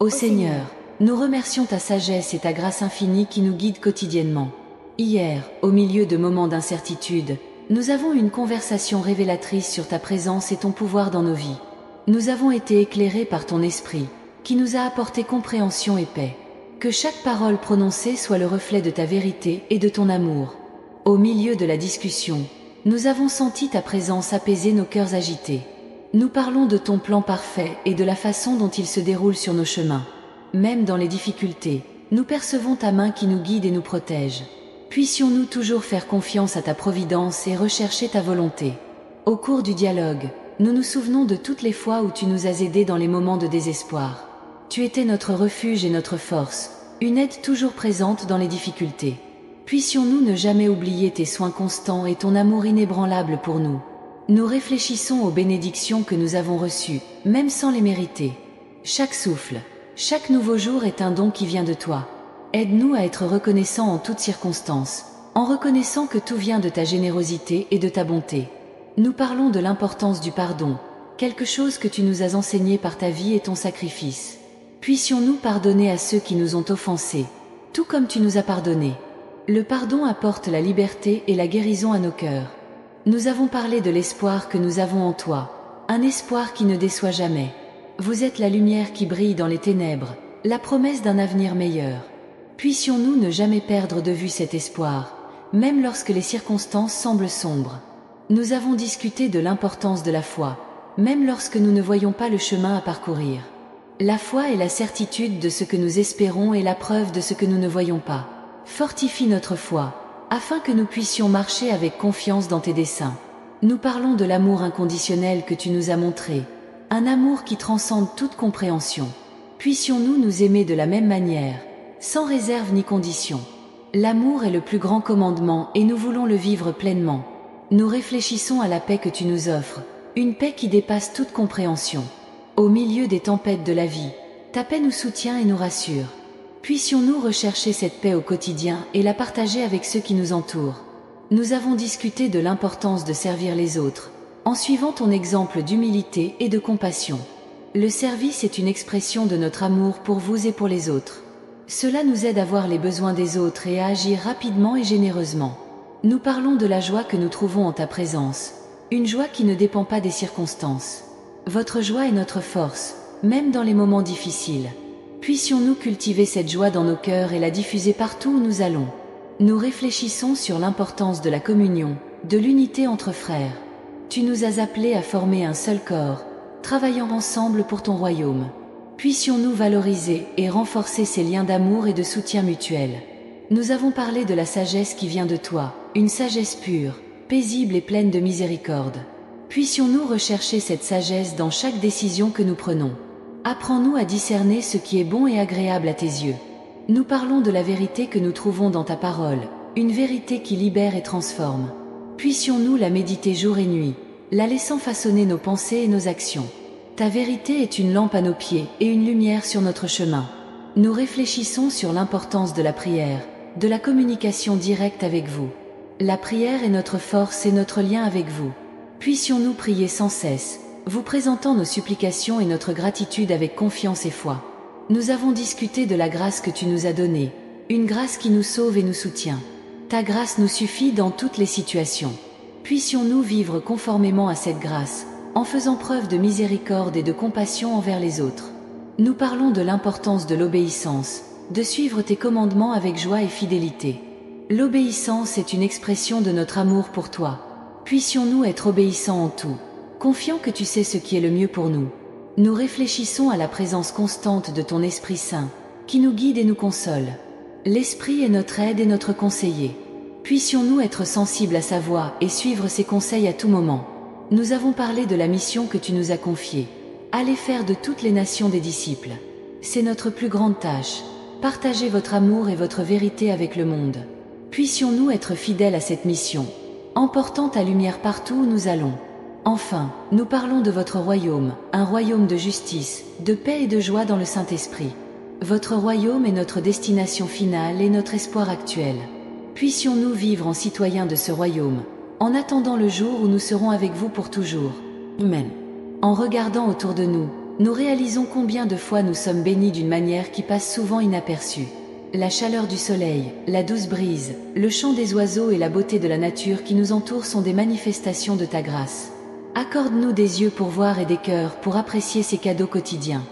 Ô Seigneur, nous remercions ta sagesse et ta grâce infinie qui nous guident quotidiennement. Hier, au milieu de moments d'incertitude, nous avons eu une conversation révélatrice sur ta présence et ton pouvoir dans nos vies. Nous avons été éclairés par ton esprit, qui nous a apporté compréhension et paix. Que chaque parole prononcée soit le reflet de ta vérité et de ton amour. Au milieu de la discussion, nous avons senti ta présence apaiser nos cœurs agités. Nous parlons de ton plan parfait et de la façon dont il se déroule sur nos chemins. Même dans les difficultés, nous percevons ta main qui nous guide et nous protège. Puissions-nous toujours faire confiance à ta providence et rechercher ta volonté. Au cours du dialogue, nous nous souvenons de toutes les fois où tu nous as aidés dans les moments de désespoir. Tu étais notre refuge et notre force, une aide toujours présente dans les difficultés. Puissions-nous ne jamais oublier tes soins constants et ton amour inébranlable pour nous. Nous réfléchissons aux bénédictions que nous avons reçues, même sans les mériter. Chaque souffle, chaque nouveau jour est un don qui vient de toi. Aide-nous à être reconnaissants en toutes circonstances, en reconnaissant que tout vient de ta générosité et de ta bonté. Nous parlons de l'importance du pardon, quelque chose que tu nous as enseigné par ta vie et ton sacrifice. Puissions-nous pardonner à ceux qui nous ont offensés, tout comme tu nous as pardonné. Le pardon apporte la liberté et la guérison à nos cœurs. Nous avons parlé de l'espoir que nous avons en toi, un espoir qui ne déçoit jamais. Vous êtes la lumière qui brille dans les ténèbres, la promesse d'un avenir meilleur. Puissions-nous ne jamais perdre de vue cet espoir, même lorsque les circonstances semblent sombres. Nous avons discuté de l'importance de la foi, même lorsque nous ne voyons pas le chemin à parcourir. La foi est la certitude de ce que nous espérons et la preuve de ce que nous ne voyons pas. Fortifie notre foi, afin que nous puissions marcher avec confiance dans tes desseins. Nous parlons de l'amour inconditionnel que tu nous as montré, un amour qui transcende toute compréhension. Puissions-nous nous aimer de la même manière, sans réserve ni condition. L'amour est le plus grand commandement et nous voulons le vivre pleinement. Nous réfléchissons à la paix que tu nous offres, une paix qui dépasse toute compréhension. Au milieu des tempêtes de la vie, ta paix nous soutient et nous rassure. Puissions-nous rechercher cette paix au quotidien et la partager avec ceux qui nous entourent. Nous avons discuté de l'importance de servir les autres, en suivant ton exemple d'humilité et de compassion. Le service est une expression de notre amour pour vous et pour les autres. Cela nous aide à voir les besoins des autres et à agir rapidement et généreusement. Nous parlons de la joie que nous trouvons en ta présence, une joie qui ne dépend pas des circonstances. Votre joie est notre force, même dans les moments difficiles. Puissions-nous cultiver cette joie dans nos cœurs et la diffuser partout où nous allons. Nous réfléchissons sur l'importance de la communion, de l'unité entre frères. Tu nous as appelés à former un seul corps, travaillant ensemble pour ton royaume. Puissions-nous valoriser et renforcer ces liens d'amour et de soutien mutuel. Nous avons parlé de la sagesse qui vient de toi, une sagesse pure, paisible et pleine de miséricorde. Puissions-nous rechercher cette sagesse dans chaque décision que nous prenons. Apprends-nous à discerner ce qui est bon et agréable à tes yeux. Nous parlons de la vérité que nous trouvons dans ta parole, une vérité qui libère et transforme. Puissions-nous la méditer jour et nuit, la laissant façonner nos pensées et nos actions. Ta vérité est une lampe à nos pieds et une lumière sur notre chemin. Nous réfléchissons sur l'importance de la prière, de la communication directe avec vous. La prière est notre force et notre lien avec vous. Puissions-nous prier sans cesse, vous présentant nos supplications et notre gratitude avec confiance et foi. Nous avons discuté de la grâce que tu nous as donnée, une grâce qui nous sauve et nous soutient. Ta grâce nous suffit dans toutes les situations. Puissions-nous vivre conformément à cette grâce, en faisant preuve de miséricorde et de compassion envers les autres. Nous parlons de l'importance de l'obéissance, de suivre tes commandements avec joie et fidélité. L'obéissance est une expression de notre amour pour toi. Puissions-nous être obéissants en tout, confiants que tu sais ce qui est le mieux pour nous. Nous réfléchissons à la présence constante de ton Esprit Saint, qui nous guide et nous console. L'Esprit est notre aide et notre conseiller. Puissions-nous être sensibles à sa voix et suivre ses conseils à tout moment. Nous avons parlé de la mission que tu nous as confiée. Allez faire de toutes les nations des disciples. C'est notre plus grande tâche. Partagez votre amour et votre vérité avec le monde. Puissions-nous être fidèles à cette mission, emportant ta lumière partout où nous allons. Enfin, nous parlons de votre royaume, un royaume de justice, de paix et de joie dans le Saint-Esprit. Votre royaume est notre destination finale et notre espoir actuel. Puissions-nous vivre en citoyens de ce royaume, en attendant le jour où nous serons avec vous pour toujours. Amen. En regardant autour de nous, nous réalisons combien de fois nous sommes bénis d'une manière qui passe souvent inaperçue. La chaleur du soleil, la douce brise, le chant des oiseaux et la beauté de la nature qui nous entoure sont des manifestations de ta grâce. Accorde-nous des yeux pour voir et des cœurs pour apprécier ces cadeaux quotidiens.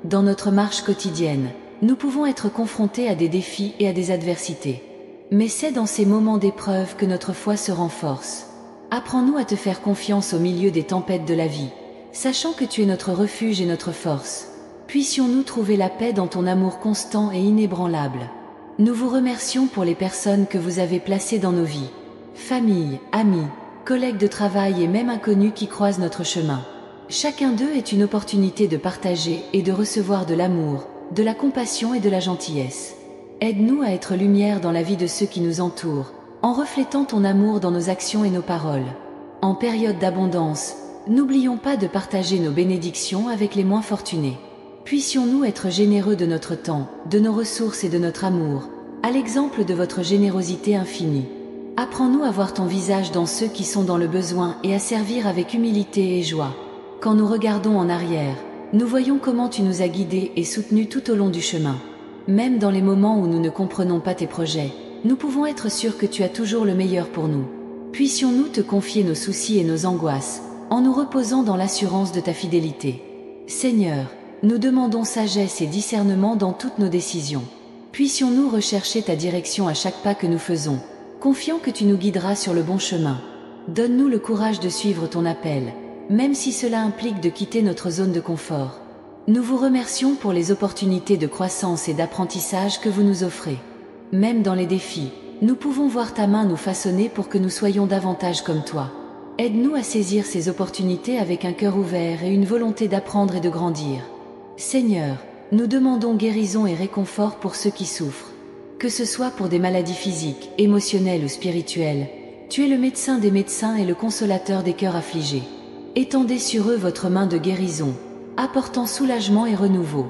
Dans notre marche quotidienne, nous pouvons être confrontés à des défis et à des adversités. Mais c'est dans ces moments d'épreuve que notre foi se renforce. Apprends-nous à te faire confiance au milieu des tempêtes de la vie, sachant que tu es notre refuge et notre force. Puissions-nous trouver la paix dans ton amour constant et inébranlable. Nous vous remercions pour les personnes que vous avez placées dans nos vies. Famille, amis, collègues de travail et même inconnus qui croisent notre chemin. Chacun d'eux est une opportunité de partager et de recevoir de l'amour, de la compassion et de la gentillesse. Aide-nous à être lumière dans la vie de ceux qui nous entourent, en reflétant ton amour dans nos actions et nos paroles. En période d'abondance, n'oublions pas de partager nos bénédictions avec les moins fortunés. Puissions-nous être généreux de notre temps, de nos ressources et de notre amour, à l'exemple de votre générosité infinie. Apprends-nous à voir ton visage dans ceux qui sont dans le besoin et à servir avec humilité et joie. Quand nous regardons en arrière, nous voyons comment tu nous as guidés et soutenus tout au long du chemin. Même dans les moments où nous ne comprenons pas tes projets, nous pouvons être sûrs que tu as toujours le meilleur pour nous. Puissions-nous te confier nos soucis et nos angoisses, en nous reposant dans l'assurance de ta fidélité. Seigneur, nous demandons sagesse et discernement dans toutes nos décisions. Puissions-nous rechercher ta direction à chaque pas que nous faisons, confiant que tu nous guideras sur le bon chemin. Donne-nous le courage de suivre ton appel, même si cela implique de quitter notre zone de confort. Nous vous remercions pour les opportunités de croissance et d'apprentissage que vous nous offrez. Même dans les défis, nous pouvons voir ta main nous façonner pour que nous soyons davantage comme toi. Aide-nous à saisir ces opportunités avec un cœur ouvert et une volonté d'apprendre et de grandir. Seigneur, nous demandons guérison et réconfort pour ceux qui souffrent. Que ce soit pour des maladies physiques, émotionnelles ou spirituelles, tu es le médecin des médecins et le consolateur des cœurs affligés. Étendez sur eux votre main de guérison, apportant soulagement et renouveau.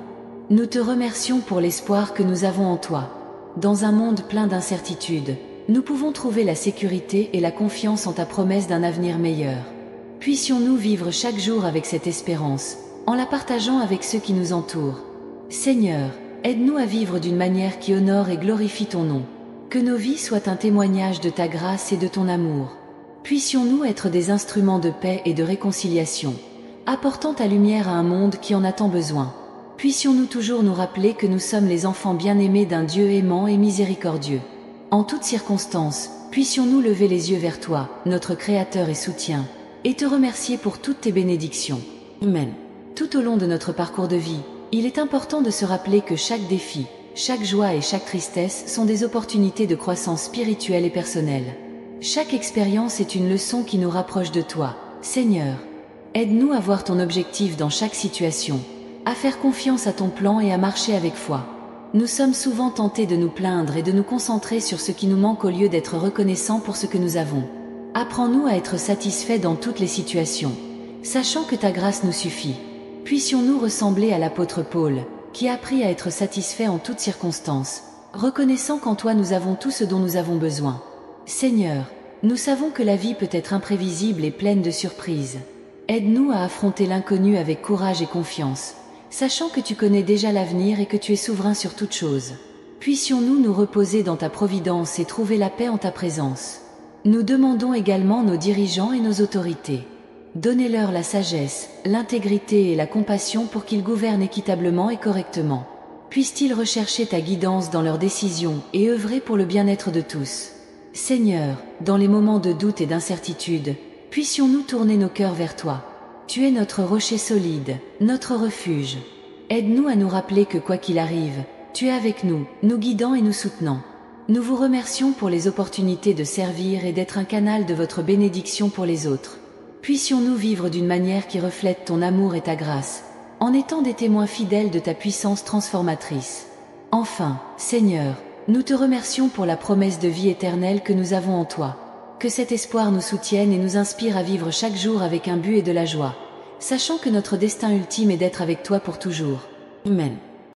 Nous te remercions pour l'espoir que nous avons en toi. Dans un monde plein d'incertitudes, nous pouvons trouver la sécurité et la confiance en ta promesse d'un avenir meilleur. Puissions-nous vivre chaque jour avec cette espérance, en la partageant avec ceux qui nous entourent. Seigneur, aide-nous à vivre d'une manière qui honore et glorifie ton nom. Que nos vies soient un témoignage de ta grâce et de ton amour. Puissions-nous être des instruments de paix et de réconciliation, apportant ta lumière à un monde qui en a tant besoin. Puissions-nous toujours nous rappeler que nous sommes les enfants bien-aimés d'un Dieu aimant et miséricordieux. En toutes circonstances, puissions-nous lever les yeux vers toi, notre Créateur et soutien, et te remercier pour toutes tes bénédictions. Amen. Tout au long de notre parcours de vie, il est important de se rappeler que chaque défi, chaque joie et chaque tristesse sont des opportunités de croissance spirituelle et personnelle. Chaque expérience est une leçon qui nous rapproche de toi, Seigneur. Aide-nous à voir ton objectif dans chaque situation, à faire confiance à ton plan et à marcher avec foi. Nous sommes souvent tentés de nous plaindre et de nous concentrer sur ce qui nous manque au lieu d'être reconnaissants pour ce que nous avons. Apprends-nous à être satisfaits dans toutes les situations, sachant que ta grâce nous suffit. Puissions-nous ressembler à l'apôtre Paul, qui a appris à être satisfait en toutes circonstances, reconnaissant qu'en toi nous avons tout ce dont nous avons besoin. Seigneur, nous savons que la vie peut être imprévisible et pleine de surprises. Aide-nous à affronter l'inconnu avec courage et confiance, sachant que tu connais déjà l'avenir et que tu es souverain sur toutes choses. Puissions-nous nous reposer dans ta providence et trouver la paix en ta présence. Nous demandons également nos dirigeants et nos autorités. Donnez-leur la sagesse, l'intégrité et la compassion pour qu'ils gouvernent équitablement et correctement. Puissent-ils rechercher ta guidance dans leurs décisions et œuvrer pour le bien-être de tous. Seigneur, dans les moments de doute et d'incertitude, puissions-nous tourner nos cœurs vers toi. Tu es notre rocher solide, notre refuge. Aide-nous à nous rappeler que quoi qu'il arrive, tu es avec nous, nous guidant et nous soutenant. Nous vous remercions pour les opportunités de servir et d'être un canal de votre bénédiction pour les autres. Puissions-nous vivre d'une manière qui reflète ton amour et ta grâce, en étant des témoins fidèles de ta puissance transformatrice. Enfin, Seigneur, nous te remercions pour la promesse de vie éternelle que nous avons en toi. Que cet espoir nous soutienne et nous inspire à vivre chaque jour avec un but et de la joie, sachant que notre destin ultime est d'être avec toi pour toujours. Amen.